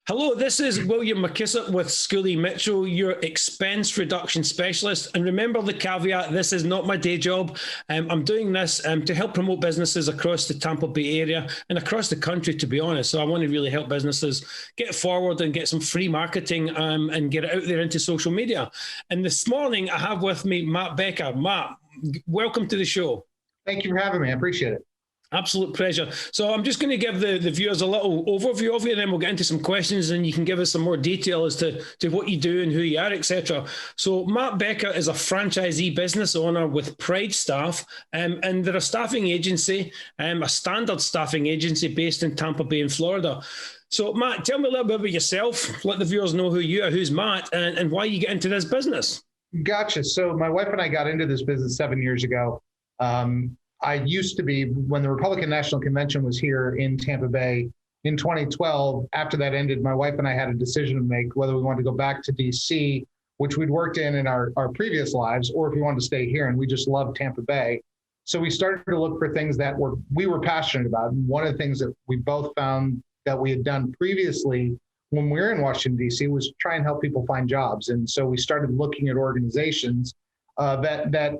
Hello, this is William McKissick with Schooley Mitchell, your expense reduction specialist. And remember the caveat, this is not my day job. I'm doing this to help promote businesses across the Tampa Bay area and across the country, to be honest. So I want to really help businesses get forward and get some free marketing and get it out there into social media. And this morning I have with me Matt Becker. Matt, welcome to the show. Thank you for having me. I appreciate it. Absolute pleasure. So I'm just going to give the viewers a little overview of you, and then we'll get into some questions and you can give us some more detail as to what you do and who you are, etc. So Matt Becker is a franchisee business owner with Pride Staff, and they're a staffing agency, a standard staffing agency based in Tampa Bay in Florida. So Matt, tell me a little bit about yourself. Let the viewers know who you are, who's Matt, and why you get into this business. Gotcha. So my wife and I got into this business 7 years ago. I used to be, when the Republican National Convention was here in Tampa Bay in 2012, after that ended, my wife and I had a decision to make whether we wanted to go back to DC, which we'd worked in our previous lives, or if we wanted to stay here, and we just loved Tampa Bay. So we started to look for things that we were passionate about. And one of the things that we both found that we had done previously when we were in Washington, DC, was try and help people find jobs. And so we started looking at organizations that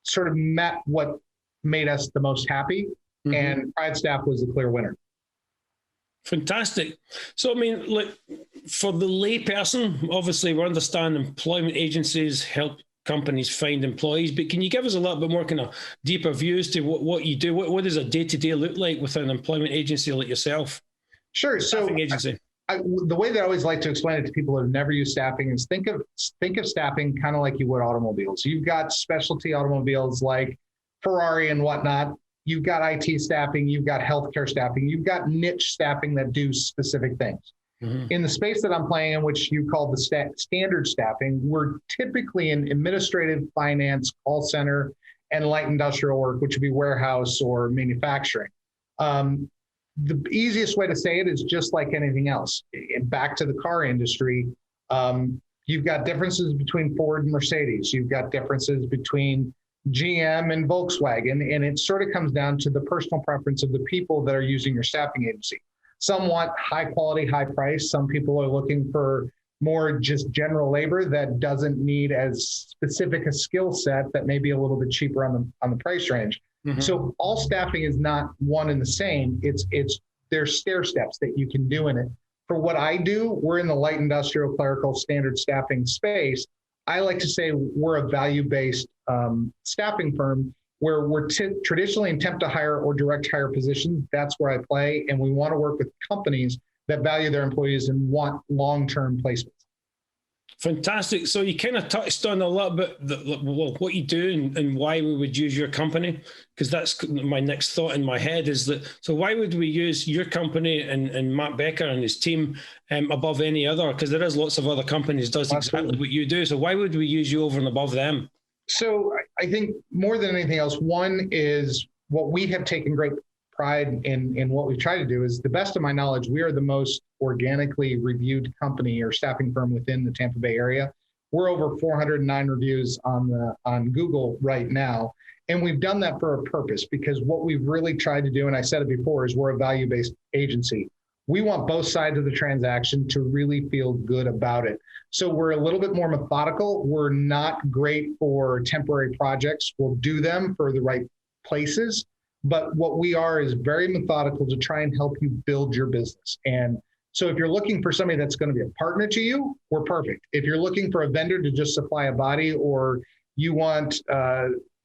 sort of met what made us the most happy, and Pride Staff was the clear winner. Fantastic. So, I mean, like, for the lay person, obviously we understand employment agencies help companies find employees, but can you give us a little bit more kind of deeper views to what you do? What does a day-to-day look like with an employment agency like yourself? Sure. So agency. The way that I always like to explain it to people who have never used staffing is think of staffing kind of like you would automobiles. You've got specialty automobiles like Ferrari and whatnot. You've got IT staffing, you've got healthcare staffing, you've got niche staffing that do specific things. In the space that I'm playing in, which you call the standard staffing, we're typically in administrative, finance, call center, and light industrial work, which would be warehouse or manufacturing. The easiest way to say it is just like anything else. Back to the car industry, you've got differences between Ford and Mercedes. You've got differences between GM and Volkswagen, and it sort of comes down to the personal preference of the people that are using your staffing agency. Some want high quality, high price. Some people are looking for more just general labor that doesn't need as specific a skill set, that may be a little bit cheaper on the price range. So all staffing is not one and the same. There's stair steps that you can do in it. For what I do, we're in the light industrial clerical standard staffing space. I like to say we're a value-based staffing firm where we're traditionally in temp to hire or direct hire positions. That's where I play. And we want to work with companies that value their employees and want long-term placements. Fantastic. So you kind of touched on a little bit what you do and why we would use your company, because that's my next thought in my head is that, so why would we use your company and Matt Becker and his team above any other? Because there is lots of other companies does exactly what you do. So why would we use you over and above them? So I think more than anything else, one is what we have taken great pride in what we try to do is, the best of my knowledge, we are the most organically reviewed company or staffing firm within the Tampa Bay area. We're over 409 reviews on Google right now. And we've done that for a purpose, because what we've really tried to do, and I said it before, is we're a value-based agency. We want both sides of the transaction to really feel good about it. So we're a little bit more methodical. We're not great for temporary projects. We'll do them for the right places. But what we are is very methodical to try and help you build your business. And so if you're looking for somebody that's going to be a partner to you, we're perfect. If you're looking for a vendor to just supply a body, or you want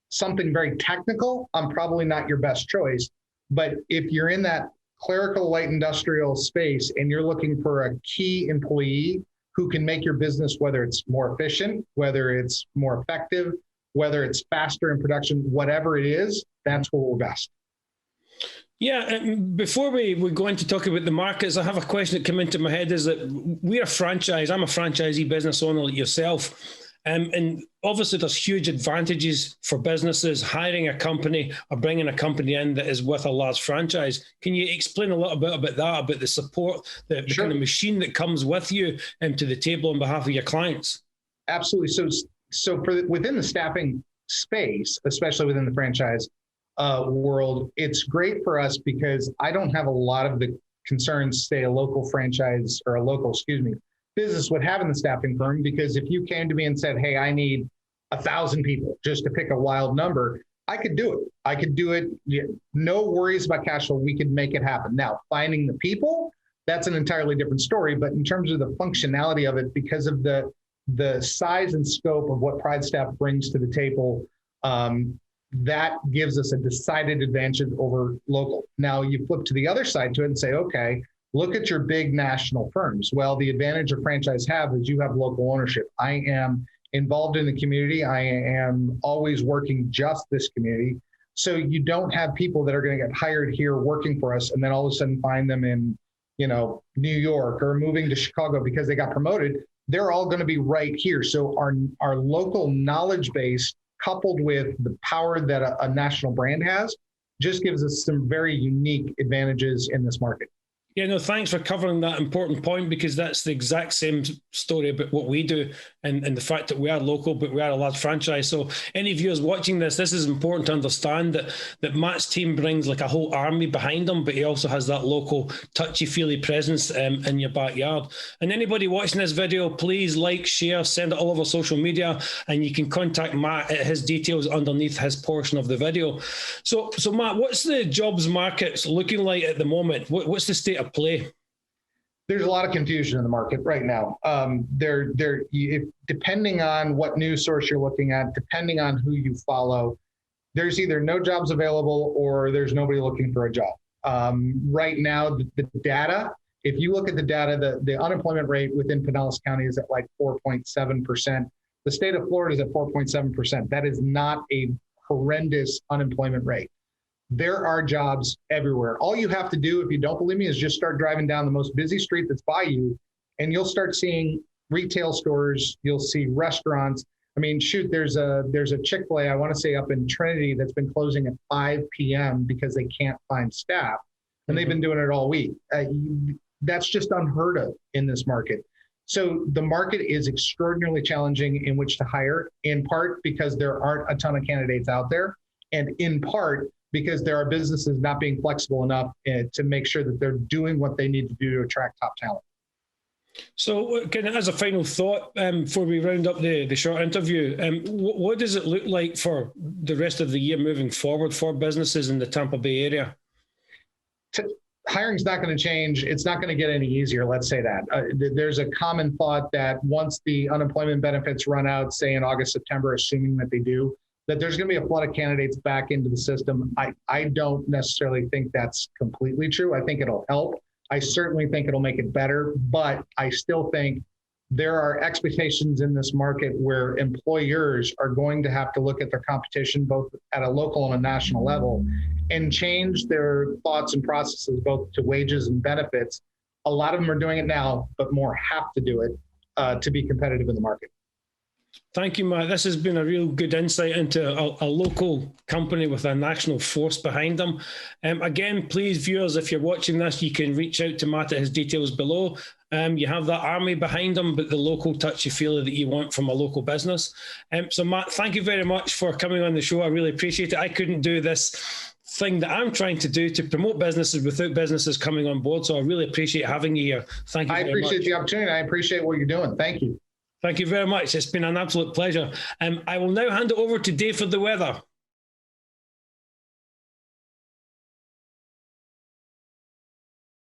something very technical, I'm probably not your best choice. But if you're in that clerical light industrial space and you're looking for a key employee who can make your business, whether it's more efficient, whether it's more effective, whether it's faster in production, whatever it is, that's where we're best. Yeah, before we go into talking about the markets, I have a question that came into my head is that we're a franchise. I'm a franchisee business owner like yourself. And obviously there's huge advantages for businesses hiring a company or bringing a company in that is with a large franchise. Can you explain a little bit about that, about the support, the kind of machine that comes with you to the table on behalf of your clients? Absolutely. So within the staffing space, especially within the franchise world, it's great for us because I don't have a lot of the concerns, say, a local franchise or a local, business would have in the staffing firm. Because if you came to me and said, hey, I need 1,000 people, just to pick a wild number, I could do it. I could do it. No worries about cash flow. We could make it happen. Now, finding the people, that's an entirely different story. But in terms of the functionality of it, because of the size and scope of what Pride staff brings to the table, that gives us a decided advantage over local. Now, you flip to the other side to it and say, okay, look at your big national firms. Well, the advantage a franchise have is you have local ownership. I am involved in the community. I am always working just this community. So you don't have people that are going to get hired here working for us and then all of a sudden find them in, New York or moving to Chicago because they got promoted. They're all going to be right here. So our local knowledge base, coupled with the power that a national brand has, just gives us some very unique advantages in this market. Yeah, no, thanks for covering that important point, because that's the exact same story about what we do and the fact that we are local, but we are a large franchise. So any viewers watching this is important to understand that Matt's team brings like a whole army behind him, but he also has that local touchy-feely presence in your backyard. And anybody watching this video, please like, share, send it all over social media, and you can contact Matt at his details underneath his portion of the video. So Matt, what's the jobs market looking like at the moment? What's the state of play? There's a lot of confusion in the market right now. Depending on what news source you're looking at, depending on who you follow, there's either no jobs available or there's nobody looking for a job. Right now, the data, if you look at the data, the unemployment rate within Pinellas County is at like 4.7%. The state of Florida is at 4.7%. That is not a horrendous unemployment rate. There are jobs everywhere. All you have to do, if you don't believe me, is just start driving down the most busy street that's by you, and you'll start seeing retail stores. You'll see restaurants. I mean, shoot, there's a Chick-fil-A, I want to say up in Trinity, that's been closing at 5 p.m. because they can't find staff, and they've been doing it all week. That's just unheard of in this market. So the market is extraordinarily challenging in which to hire, in part because there aren't a ton of candidates out there, and in part because there are businesses not being flexible enough to make sure that they're doing what they need to do to attract top talent. So as a final thought, before we round up the short interview, what does it look like for the rest of the year moving forward for businesses in the Tampa Bay area? Hiring's not going to change. It's not going to get any easier, let's say that. There's a common thought that once the unemployment benefits run out, say in August, September, assuming that they do, that there's going to be a flood of candidates back into the system. I don't necessarily think that's completely true. I think it'll help. I certainly think it'll make it better, but I still think there are expectations in this market where employers are going to have to look at their competition, both at a local and a national level, and change their thoughts and processes, both to wages and benefits. A lot of them are doing it now, but more have to do it to be competitive in the market. Thank you, Matt. This has been a real good insight into a local company with a national force behind them. Again, please, viewers, if you're watching this, you can reach out to Matt at his details below. You have that army behind him, but the local touchy-feely that you want from a local business. So, Matt, thank you very much for coming on the show. I really appreciate it. I couldn't do this thing that I'm trying to do to promote businesses without businesses coming on board. So I really appreciate having you here. Thank you very much. I appreciate the opportunity. I appreciate what you're doing. Thank you. Thank you very much. It's been an absolute pleasure. I will now hand it over to Dave for the weather.